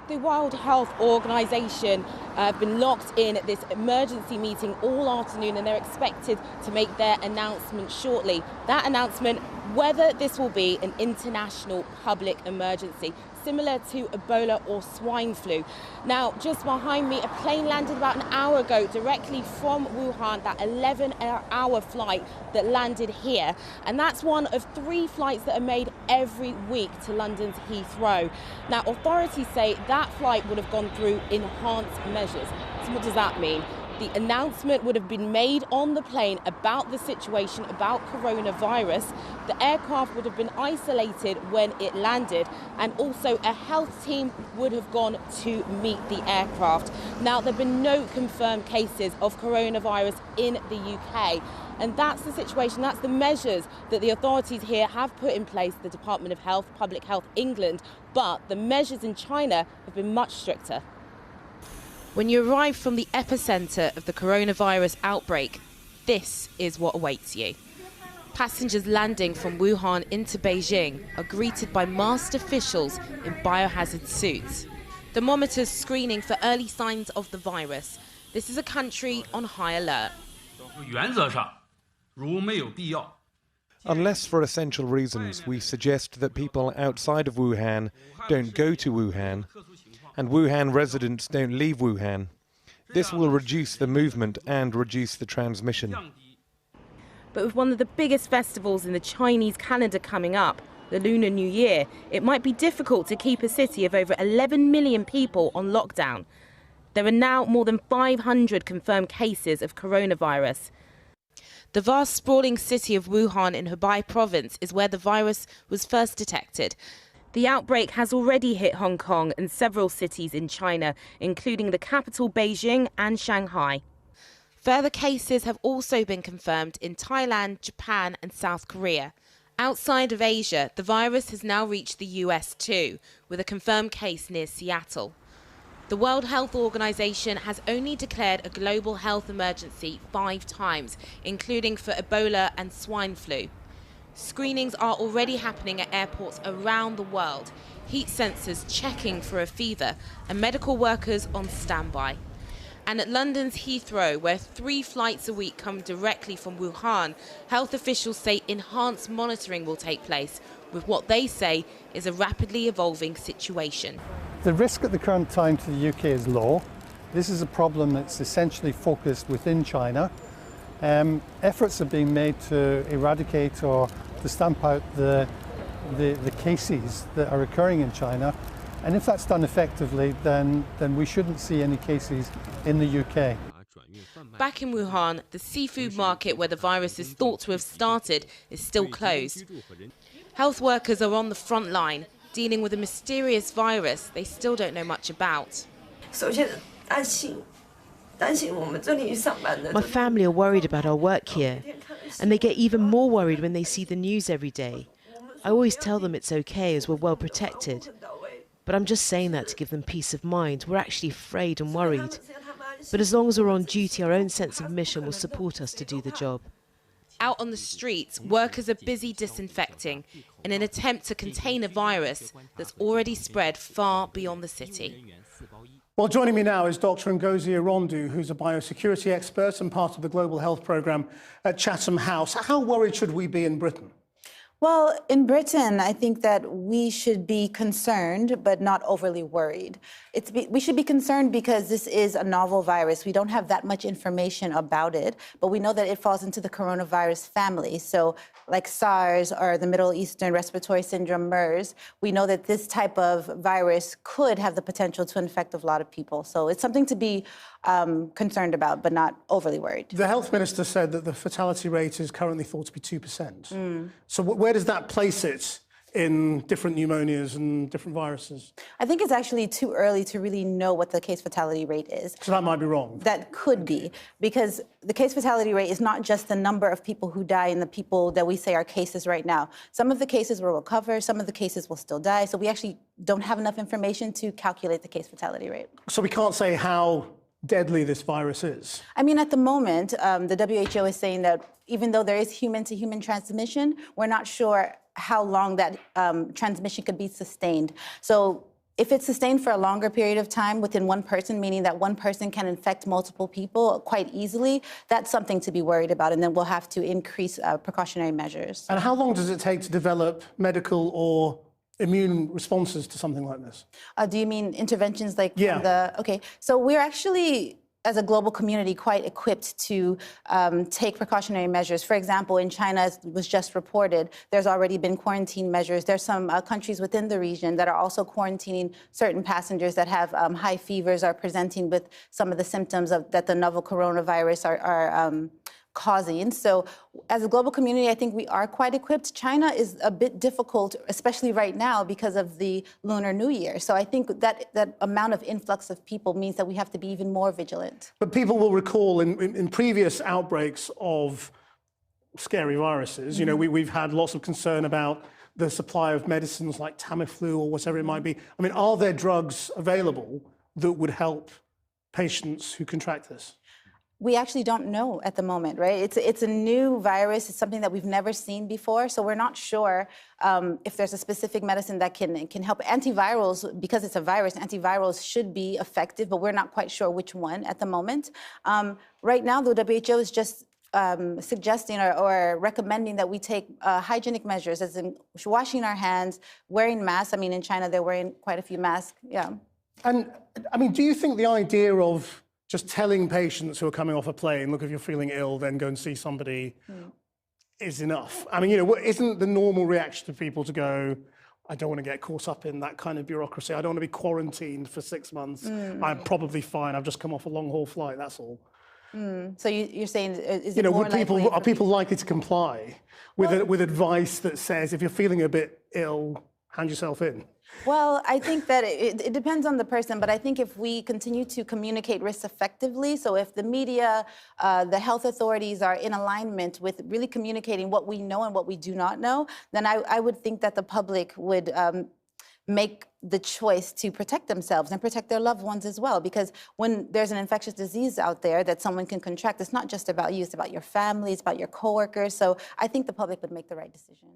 The World Health Organization have been locked in at this emergency meeting all afternoon, and they're expected to make their announcement shortly. That announcement, whether this will be an international public emergency, similar to Ebola or swine flu. Now, just behind me, a plane landed about an hour ago directly from Wuhan, that 11-hour flight that landed here. And that's one of 3 flights that are made every week to London's Heathrow. Now, authorities say that flight would have gone through enhanced measures. So what does that mean? The announcement would have been made on the plane about the situation, about coronavirus. The aircraft would have been isolated when it landed, and also a health team would have gone to meet the aircraft. Now, there have been no confirmed cases of coronavirus in the UK. And that's the situation, that's the measures that the authorities here have put in place, the Department of Health, Public Health England. But the measures in China have been much stricter. When you arrive from the epicenter of the coronavirus outbreak, this is what awaits you. Passengers landing from Wuhan into Beijing are greeted by masked officials in biohazard suits. Thermometers screening for early signs of the virus. This is a country on high alert. Unless for essential reasons, we suggest that people outside of Wuhan don't go to Wuhan, and Wuhan residents don't leave Wuhan. This will reduce the movement and reduce the transmission. But with one of the biggest festivals in the Chinese calendar coming up, the Lunar New Year, it might be difficult to keep a city of over 11 million people on lockdown. There are now more than 500 confirmed cases of coronavirus. The vast sprawling city of Wuhan in Hubei province is where the virus was first detected. The outbreak has already hit Hong Kong and several cities in China, including the capital Beijing and Shanghai. Further cases have also been confirmed in Thailand, Japan and South Korea. Outside of Asia, the virus has now reached the US too, with a confirmed case near Seattle. The World Health Organization has only declared a global health emergency 5 times, including for Ebola and swine flu. Screenings are already happening at airports around the world, heat sensors checking for a fever, and medical workers on standby. And at London's Heathrow, where 3 flights a week come directly from Wuhan, health officials say enhanced monitoring will take place, with what they say is a rapidly evolving situation. The risk at the current time to the UK is low. This is a problem that's essentially focused within China. Efforts are being made to eradicate or to stamp out the cases that are occurring in China. And if that's done effectively, then we shouldn't see any cases in the UK. Back in Wuhan, the seafood market where the virus is thought to have started is still closed. Health workers are on the front line, dealing with a mysterious virus they still don't know much about. My family are worried about our work here, and they get even more worried when they see the news every day. I always tell them it's okay as we're well protected. But I'm just saying that to give them peace of mind. We're actually afraid and worried. But as long as we're on duty, our own sense of mission will support us to do the job. Out on the streets, workers are busy disinfecting in an attempt to contain a virus that's already spread far beyond the city. Well, joining me now is Dr. Ngozi Irondu, who's a biosecurity expert and part of the Global Health Programme at Chatham House. How worried should we be in Britain? Well, in Britain, I think that we should be concerned, but not overly worried. We should be concerned because this is a novel virus. We don't have that much information about it, but we know that it falls into the coronavirus family. So like SARS or the Middle Eastern Respiratory Syndrome, MERS, we know that this type of virus could have the potential to infect a lot of people. So it's something to be concerned about, but not overly worried. The health minister said that the fatality rate is currently thought to be 2%. So where does that place it in different pneumonias and different viruses? I think it's actually too early to really know what the case fatality rate is. So that might be wrong? That could be, because the case fatality rate is not just the number of people who die and the people that we say are cases right now. Some of the cases will recover, some of the cases will still die, so we actually don't have enough information to calculate the case fatality rate. So we can't say how deadly this virus is? I mean, at the moment, the WHO is saying that even though there is human-to-human transmission, we're not sure how long that transmission could be sustained. So If it's sustained for a longer period of time within one person, meaning that one person can infect multiple people quite easily, that's something to be worried about, and then we'll have to increase precautionary measures. And how long does it take to develop medical or immune responses to something like this? Do you mean interventions like Yeah. Okay, so we're actually, as a global community, quite equipped to take precautionary measures. For example, in China, as was just reported, there's already been quarantine measures. There's some countries within the region that are also quarantining certain passengers that have high fevers, are presenting with some of the symptoms that the novel coronavirus are causing. So as a global community, I think we are quite equipped. China is a bit difficult, especially right now, because of the Lunar New Year. So I think that amount of influx of people means that we have to be even more vigilant. But people will recall in previous outbreaks of scary viruses, you know, we've had lots of concern about the supply of medicines like Tamiflu or whatever it might be. I mean, are there drugs available that would help patients who contract this? We actually don't know at the moment, right? It's a new virus. It's something that we've never seen before, so we're not sure if there's a specific medicine that can help. Antivirals, because it's a virus, antivirals should be effective, but we're not quite sure which one at the moment. Right now, the WHO is just suggesting or recommending that we take hygienic measures, as in washing our hands, wearing masks. I mean, in China, they're wearing quite a few masks, yeah. And, I mean, do you think the idea of just telling patients who are coming off a plane, look, if you're feeling ill, then go and see somebody, is enough? I mean, you know, isn't the normal reaction of people to go, I don't want to get caught up in that kind of bureaucracy. I don't want to be quarantined for 6 months. I'm probably fine. I've just come off a long-haul flight, that's all. So you're saying, is you it know, more likely are people likely to comply with advice that says, if you're feeling a bit ill, hand yourself in? Well, I think that it depends on the person, but I think if we continue to communicate risks effectively, so if the media, the health authorities are in alignment with really communicating what we know and what we do not know, then I would think that the public would make the choice to protect themselves and protect their loved ones as well. Because when there's an infectious disease out there that someone can contract, it's not just about you, it's about your family, it's about your coworkers. So I think the public would make the right decision.